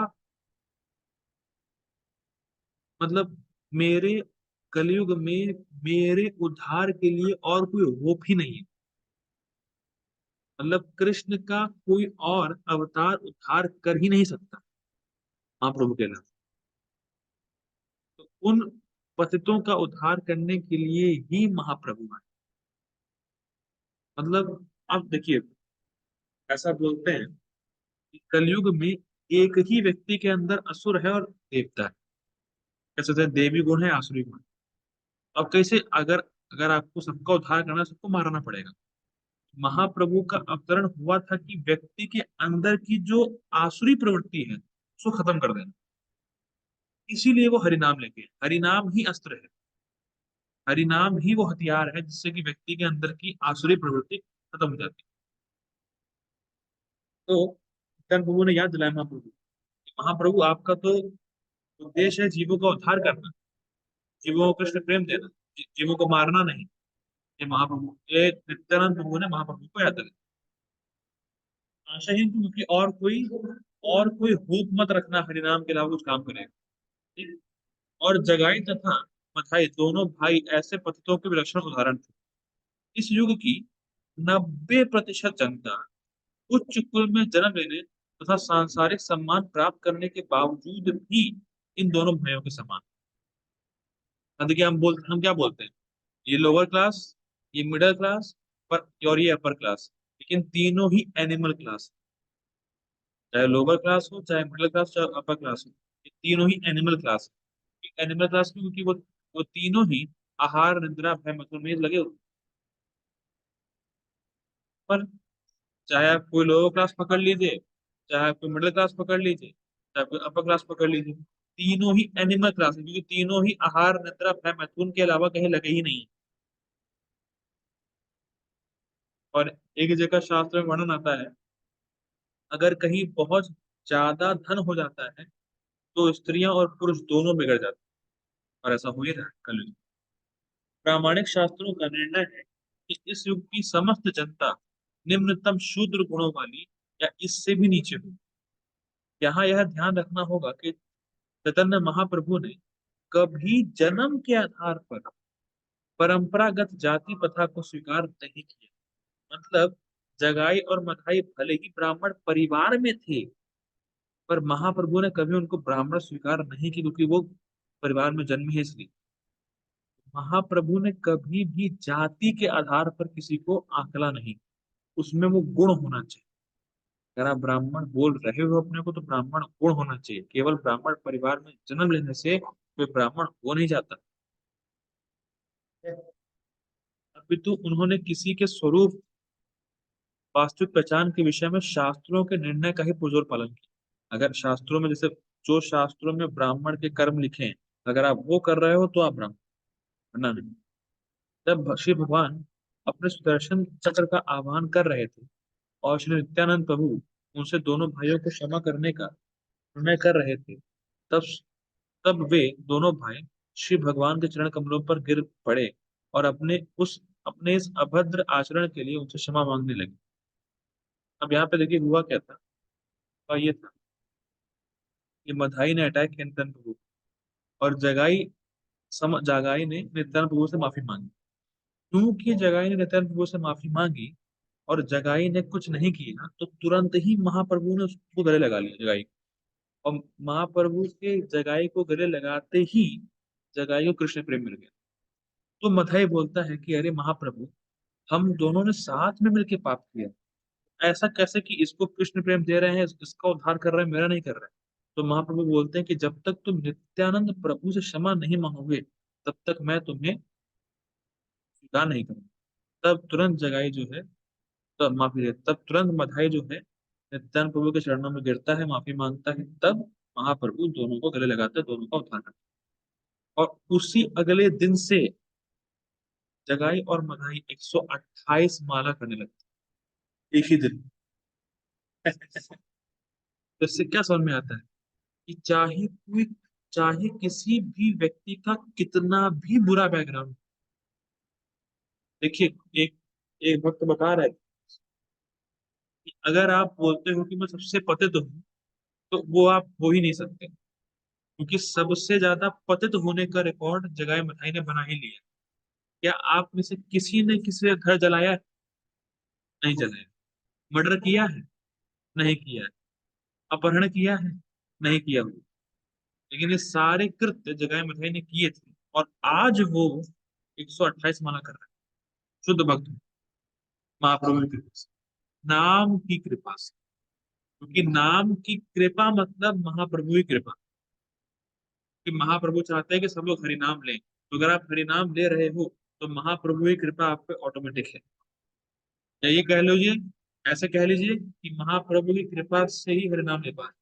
मतलब मेरे कलयुग में मेरे उद्धार के लिए और कोई होप ही नहीं है। मतलब कृष्ण का कोई और अवतार उद्धार कर ही नहीं सकता महाप्रभु के नाम। तो उन पतितों का उद्धार करने के लिए ही महाप्रभु आए। मतलब आप देखिए, ऐसा बोलते हैं कि कलयुग में एक ही व्यक्ति के अंदर असुर है और देवता है, कह सकते हैं देवी गुण है, आसुरी गुण है। अब कैसे, अगर अगर आपको सबका उद्धार करना है, सबको मारना पड़ेगा। महाप्रभु का अवतरण हुआ था कि व्यक्ति के अंदर की जो आसुरी प्रवृत्ति है उसको खत्म कर देना। इसीलिए वो हरिनाम लेके आए। हरिनाम ही अस्त्र है, हरिनाम ही वो हथियार है जिससे कि व्यक्ति के अंदर की आसुरी प्रवृत्ति खत्म हो जाती है। तो धन प्रभु ने याद दिलाया महाप्रभु कि महाप्रभु आपका तो उद्देश्य है जीवों का उद्धार करना, जीवों को कृष्ण प्रेम देना, जीवों को मारना नहीं। ये नित्यानंद प्रभु ने महाप्रभु को याद दिलाया। आशा ही क्योंकि और कोई होप मत रखना हरिनाम के अलावा कुछ काम करेगा। ठीक? और जगाई तथा मथाई दोनों भाई ऐसे पतितों के विलक्षण उदाहरण थे। इस युग की 90% जनता उच्च कुल में जन्म लेने तथा सांसारिक सम्मान प्राप्त करने के बावजूद भी इन दोनों भाइयों के समान। हाँ, देखिए हम क्या बोलते हैं, ये लोअर क्लास, ये मिडिल क्लास, पर और ये अपर क्लास, लेकिन तीनों ही एनिमल क्लास, चाहे लोअर क्लास हो, चाहे मिडिल क्लास, चाहे अपर क्लास हो, ये तीनों ही एनिमल क्लास है। एनिमल क्लास क्योंकि वो तीनों ही आहार निद्रा भय मैथुन में लगे होते हैं। पर चाहे आप कोई लोअर क्लास पकड़ लीजिए, चाहे आप कोई मिडिल क्लास पकड़ लीजिए, चाहे कोई अपर क्लास पकड़ लीजिए, तीनों ही एनिमल क्लास है, क्योंकि तीनों ही आहार निद्रा भय मैथुन के अलावा कहीं लगे ही नहीं है। और एक जगह शास्त्र में वर्णन आता है, अगर कहीं बहुत ज्यादा धन हो जाता है तो स्त्रियां और पुरुष दोनों बिगड़ जाते हैं, और ऐसा हो ही रहा है कलयुग। प्रामाणिक शास्त्रों का निर्णय है कि इस युग की समस्त जनता निम्नतम शूद्र गुणों वाली या इससे भी नीचे हो। यहाँ यह ध्यान रखना होगा कि चैतन्य महाप्रभु ने कभी जन्म के आधार पर परंपरागत जाति प्रथा को स्वीकार नहीं किया। मतलब जगाई और मथाई भले ही ब्राह्मण परिवार में थे, पर महाप्रभु ने कभी उनको ब्राह्मण स्वीकार नहीं की, क्योंकि वो परिवार में जन्मे हैं इसलिए। महाप्रभु ने कभी भी जाति के आधार पर किसी को आंकला नहीं, उसमें वो गुण होना चाहिए। अगर आप ब्राह्मण बोल रहे हो अपने को, तो ब्राह्मण गुण होना चाहिए। केवल ब्राह्मण परिवार में जन्म लेने से कोई ब्राह्मण हो नहीं जाता। अपितु उन्होंने किसी के स्वरूप वास्तविक पहचान के विषय में शास्त्रों के निर्णय का ही पुरजोर पालन किया। अगर शास्त्रों में जैसे जो शास्त्रों में ब्राह्मण के कर्म लिखे हैं, अगर आप वो कर रहे हो तो आप ब्राह्मण, वरना नहीं। जब श्री भगवान अपने सुदर्शन चक्र का आह्वान कर रहे थे और श्री नित्यानंद प्रभु उनसे दोनों भाइयों को क्षमा करने का निर्णय कर रहे थे, तब तब वे दोनों भाई श्री भगवान के चरण कमलों पर गिर पड़े और अपने इस अभद्र आचरण के लिए उनसे क्षमा मांगने लगे। अब यहाँ पे देखिए हुआ क्या था, और ये था कि मधाई ने अटैक किया नित्यानंद प्रभु को, और जगाई ने नित्यानंद प्रभु से माफी मांगी। क्योंकि जगाई ने नित्यानंद प्रभु से माफी मांगी और जगाई ने कुछ नहीं किया, तो तुरंत ही महाप्रभु ने उसको गले लगा लिया, जगाई को। और महाप्रभु के जगाई को गले लगाते ही जगाई को कृष्ण प्रेम मिल गया। तो मथाई बोलता है कि अरे महाप्रभु, हम दोनों ने साथ में मिलकर पाप किया, ऐसा कैसे कि इसको कृष्ण प्रेम दे रहे हैं, इसका उद्धार कर रहे हैं, मेरा नहीं कर रहे हैं। तो महाप्रभु बोलते हैं कि जब तक तुम नित्यानंद प्रभु से क्षमा नहीं मांगोगे, तब तक मैं तुम्हें स्वीकार नहीं करूंगा। तब तुरंत जगाई जो है, तब माफी दे, तब तुरंत मधाई जो है नित्यानंद प्रभु के चरणों में गिरता है, माफी मांगता है। तब महाप्रभु दोनों को गले लगाते हैं, दोनों का उद्धार करते हैं। और उसी अगले दिन से जगाई और मधाई 128 माला करने लगते हैं, एक ही दिन। तो इससे क्या समझ में आता है कि चाहे किसी भी व्यक्ति का कितना भी बुरा बैकग्राउंड, देखिए, एक एक भक्त बता रहे थे कि अगर आप बोलते हो कि मैं सबसे पतित हूँ, तो वो आप हो ही नहीं सकते, क्योंकि सबसे ज्यादा पतित होने का रिकॉर्ड जगाई मथाई ने बना ही लिया। क्या आप में से किसी ने किसी का घर जलाया है? नहीं जलाया। मर्डर किया है? नहीं किया है। अपहरण किया है? नहीं किया हुआ। लेकिन ये सारे कृत्य जगाई मथाई ने किए थे, और आज वो 128 माला कर रहा है, शुद्ध भक्त हूँ, महाप्रभु की कृपा से, नाम की कृपा से। क्योंकि नाम की कृपा मतलब महाप्रभु की कृपा, कि महाप्रभु चाहते हैं कि सब लोग हरि नाम लें, तो अगर आप हरि नाम ले रहे हो तो महाप्रभु की कृपा आप पे ऑटोमेटिक है। या ये कह लीजिए, ऐसे कह लीजिए कि महाप्रभु की कृपा से ही हरि नाम ले पाए।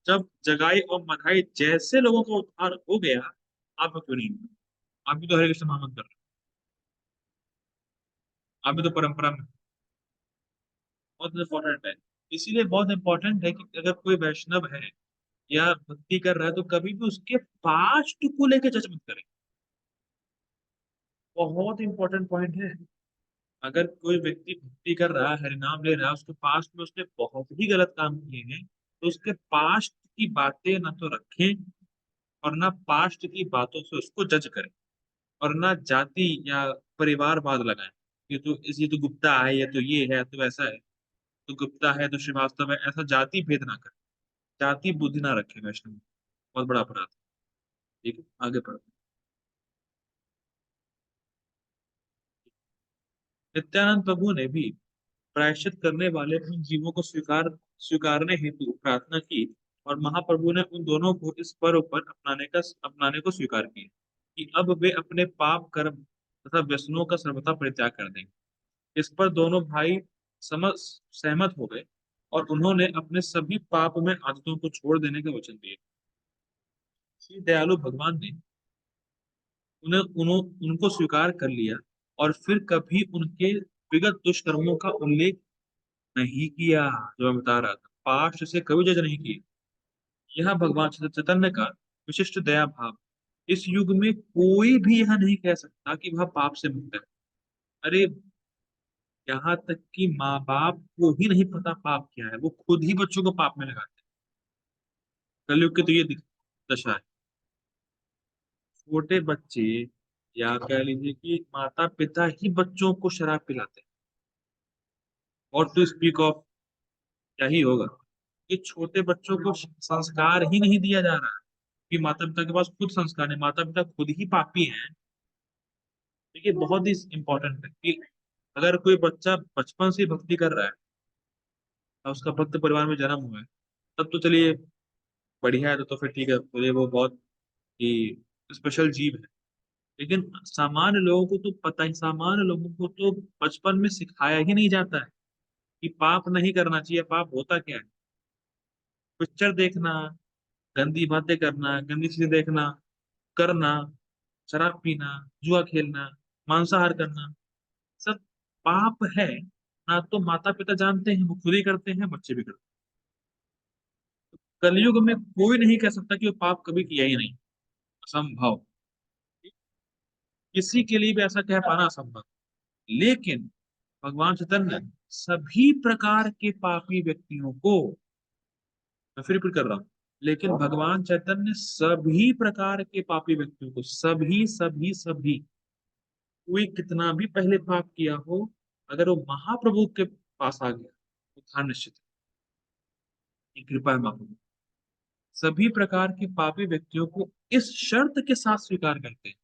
जब जगाई और मधाई जैसे लोगों का उद्धार हो गया, आप क्यों नहीं? आप भी तो हरे कृष्ण महामंत्र कर रहे हो, आप भी तो परंपरा में। बहुत इंपॉर्टेंट है। इसीलिए बहुत इंपॉर्टेंट है कि अगर कोई वैष्णव है या भक्ति कर रहा है, तो कभी भी उसके पास्ट को लेकर जज मत करें। बहुत इंपॉर्टेंट पॉइंट है। अगर कोई व्यक्ति भक्ति कर रहा है, हरिनाम ले रहा है, उसके पास्ट में उसने बहुत ही गलत काम किए हैं, तो उसके पास्ट की बातें ना तो रखें, और ना पास्ट की बातों से उसको जज करें, और ना जाति या परिवारवाद लगाएं। ये तो गुप्ता है, ये तो ये है, तो वैसा है, तो गुप्ता है तो श्रीवास्तव है, ऐसा जाति भेद ना करें। जाति बुद्धि ना रखे वैष्णव, बहुत बड़ा अपराध है। ठीक है, आगे पढ़ो। नित्यानंद प्रभु ने भी प्रायश्चित करने वाले उन जीवों को स्वीकारने हेतु प्रार्थना की, और महाप्रभु ने उन दोनों को इस पर्व पर अपनाने को स्वीकार किया कि अब वे अपने पाप कर्म तथा व्यसनों का सर्वथा परित्याग कर देंगे। इस पर दोनों भाई समझ सहमत हो गए, और उन्होंने अपने सभी पाप में आदतों को छोड़ देने का वचन दिया। श्री दयालु भगवान ने उनको स्वीकार कर लिया, और फिर कभी उनके विगत दुष्कर्मों का उल्लेख नहीं किया। जो मैं बता रहा था, पास्ट से कभी जज नहीं किया। यह भगवान श्री चैतन्य का विशिष्ट दया भाव। इस युग में कोई भी यह नहीं कह सकता कि वह पाप से मुक्त है। अरे, यहाँ तक कि माँ बाप को ही नहीं पता पाप क्या है, वो खुद ही बच्चों को पाप में लगाते हैं। कलयुग की तो ये दशा है। छोटे बच्चे, या कह लीजिए कि माता पिता ही बच्चों को शराब पिलाते हैं, और टू स्पीक ऑफ क्या ही होगा। ये छोटे बच्चों को संस्कार ही नहीं दिया जा रहा है कि माता पिता के पास खुद संस्कार है, माता पिता खुद ही पापी हैं। देखिए, बहुत ही इंपॉर्टेंट है कि अगर कोई बच्चा बचपन से भक्ति कर रहा है और उसका भक्त परिवार में जन्म हुआ है, तब तो चलिए बढ़िया है, तो फिर ठीक है, बोले वो बहुत ही स्पेशल जीव है। लेकिन सामान्य लोगों को तो बचपन में सिखाया ही नहीं जाता है कि पाप नहीं करना चाहिए, पाप होता क्या है। पिक्चर देखना, गंदी बातें करना, गंदी चीजें देखना, करना, शराब पीना, जुआ खेलना, मांसाहार करना, सब पाप है। ना तो माता पिता जानते हैं, वो खुद ही करते हैं, बच्चे भी करते हैं। कलयुग में कोई नहीं कह सकता कि वो पाप कभी किया ही नहीं, असंभव। किसी के लिए भी ऐसा कह पाना असंभव। लेकिन भगवान चैतन्य सभी प्रकार के पापी व्यक्तियों को, मैं फिर रिपीट कर रहा हूं, लेकिन भगवान चैतन्य सभी प्रकार के पापी व्यक्तियों को, सभी सभी सभी, कोई कितना भी पहले पाप किया हो, अगर वो महाप्रभु के पास आ गया तो उद्धार निश्चित है। ये कृपा है महाप्रभु। सभी प्रकार के पापी व्यक्तियों को इस शर्त के साथ स्वीकार करते हैं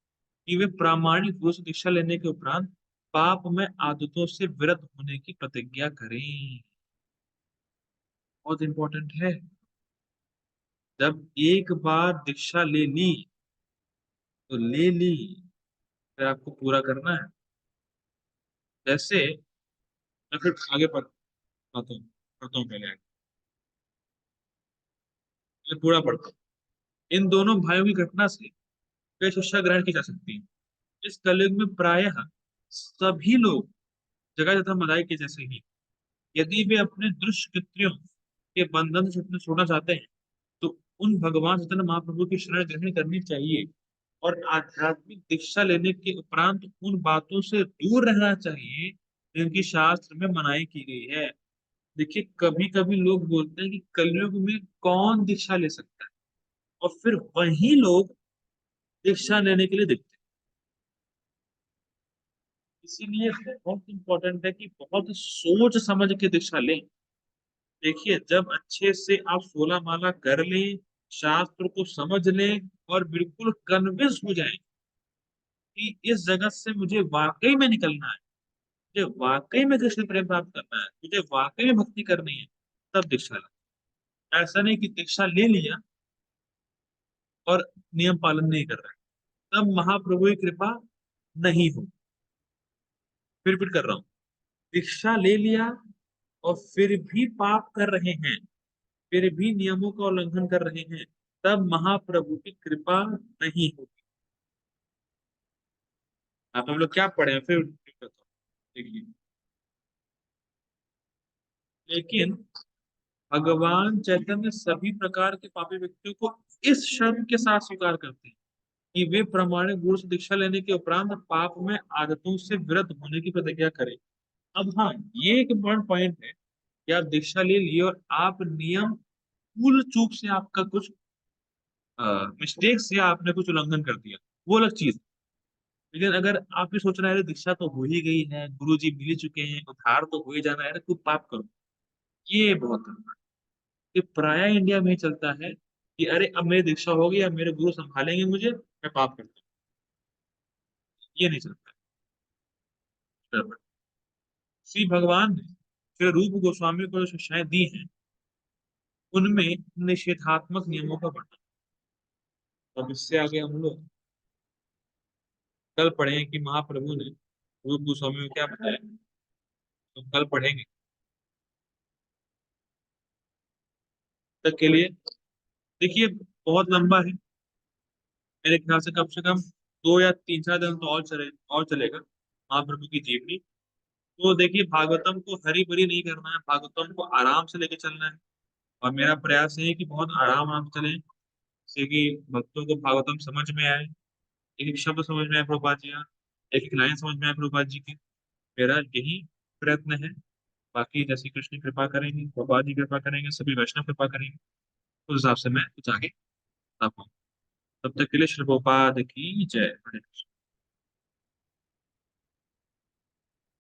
कि वे प्रामाणिक रूप से दीक्षा लेने के उपरांत पाप में आदतों से विरत होने की प्रतिज्ञा करें। बहुत इंपॉर्टेंट है। जब एक बार दीक्षा ले ली तो ले ली, फिर आपको पूरा करना है। जैसे मैं फिर आगे पढ़ता हूँ पहले आगे, पहले पूरा पढ़ता हूँ। इन दोनों भाइयों की घटना से कई शिक्षा ग्रहण की जा सकती है। इस कलयुग में प्रायः सभी लोग जगह तथा मदाई के जैसे ही, यदि वे अपने दुष्कृत्यों के बंधन से छूटना छोड़ना चाहते हैं, तो उन भगवान चैतन्य महाप्रभु की शरण ग्रहण करनी चाहिए, और आध्यात्मिक दीक्षा लेने के उपरांत उन बातों से दूर रहना चाहिए जिनकी शास्त्र में मनाही की गई है। देखिए, कभी कभी लोग बोलते हैं कि कलयुग में कौन दीक्षा ले सकता है, और फिर वही लोग दीक्षा लेने के लिए दिखते हैं। इसीलिए बहुत इंपॉर्टेंट है कि बहुत सोच समझ के दीक्षा लें। देखिए, जब अच्छे से आप 16 माला कर लें, शास्त्र को समझ लें, और बिल्कुल कन्विंस हो जाएं कि इस जगत से मुझे वाकई में निकलना है, मुझे वाकई में कृष्ण प्रेम प्राप्त करना है, मुझे वाकई में भक्ति करनी है, तब दीक्षा लें। ऐसा नहीं कि दीक्षा ले लिया और नियम पालन नहीं कर रहे, तब महाप्रभु की कृपा नहीं हो। फिर रिपीट कर रहा हूं, दीक्षा ले लिया और फिर भी पाप कर रहे हैं, फिर भी नियमों का उल्लंघन कर रहे हैं, तब महाप्रभु की कृपा नहीं होगी। आप हम लोग क्या पढ़े हैं, फिर repeat करता हूं, देखिए। लेकिन भगवान चैतन्य सभी प्रकार के पापी व्यक्तियों को इस शर्त के साथ स्वीकार करते हैं कि वे प्रामाणिक गुरु से दीक्षा लेने के उपरांत पाप में आदतों से विरत होने की प्रतिज्ञा करें। अब हाँ, ये एक इम्पोर्टेंट पॉइंट है कि आप दीक्षा ले लिए और आप नियम, भूल चूक से आपका कुछ मिस्टेक से आपने कुछ उल्लंघन कर दिया, वो अलग चीज। लेकिन अगर आप ये सोच रहे हैं, अरे दीक्षा तो हो ही गई है, गुरु जी मिल ही चुके हैं, उद्धार तो हो ही जाना है, अरे खूब पाप करो, ये बहुत गलत है। ये प्राय इंडिया में ही चलता है कि अरे अब मेरी दीक्षा होगी, अब मेरे गुरु संभालेंगे मुझे, मैं पाप करता हूँ। ये नहीं चलता है। श्री भगवान ने फिर रूप गोस्वामी को जो शिक्षाएं दी हैं, उनमें निषेधात्मक नियमों का वर्णन। अब इससे आगे हम लोग कल पढ़ेंगे कि महाप्रभु ने रूप गोस्वामी को क्या बताया, तो कल पढ़ेंगे। तक के लिए देखिए, बहुत लंबा है, मेरे ख्याल से कम 2 या 3 4 दिन तो और चलेगा महाप्रभु की जीवनी। तो देखिए, भागवतम को हरी भरी नहीं करना है, भागवतम को आराम से लेके चलना है। और मेरा प्रयास है कि बहुत आराम आराम से चले, जिससे कि भक्तों को भागवतम समझ में आए, एक एक शब्द समझ में आए प्रभुपाद जी का, एक एक लाइन समझ में आए प्रभुपाद जी की। मेरा यही प्रयत्न है। बाकी जैसी कृष्ण कृपा करेंगे, प्रभुपाद जी कृपा करेंगे, सभी वैष्णव कृपा करेंगे, उस हिसाब से मैं कुछ आगे बता पाऊँ। तब तक के लिए श्री प्रभुपाद की जय। हरे कृष्ण।